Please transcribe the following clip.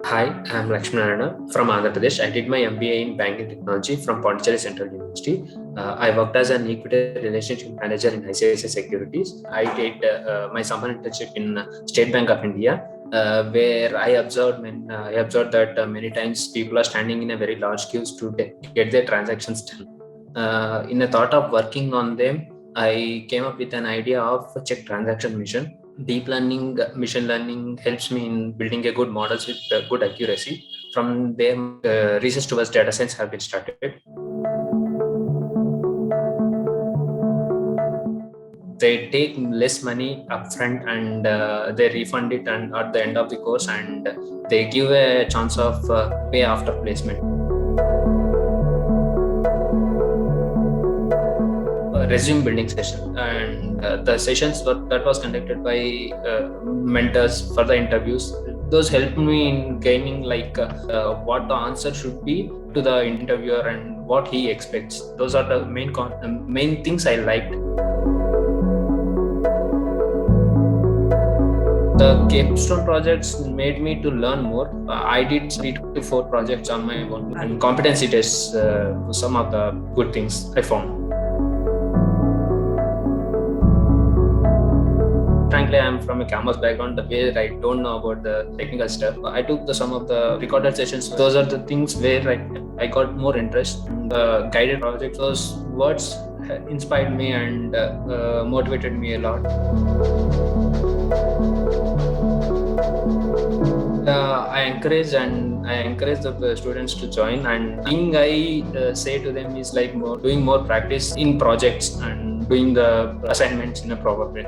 Hi, I'm Lakshmi Narayana from Andhra Pradesh. I did my MBA in Banking Technology from Pondicherry Central University. I worked as an equity relationship manager in ICICI Securities. I did my summer internship in State Bank of India, where I observed that many times people are standing in a very large queues to get their transactions done. In the thought of working on them, I came up with an idea of a check transaction mission. Deep learning, machine learning helps me in building a good models with good accuracy. From there, research towards data science have been started. They take less money upfront and they refund it and at the end of the course, and they give a chance of pay after placement. Resume building session, and the sessions that was conducted by mentors for the interviews, those helped me in gaining what the answer should be to the interviewer and what he expects. Those are the main things I liked. The capstone projects made me to learn more. I did 3 to 4 projects on my own, and competency tests, some of the good things I found. Frankly, I'm from a campus background, where I don't know about the technical stuff. I took some of the recorded sessions. Those are the things where I got more interest. The guided projects, those words inspired me and motivated me a lot. I encourage the students to join, and thing I say to them is doing more practice in projects and doing the assignments in a proper way.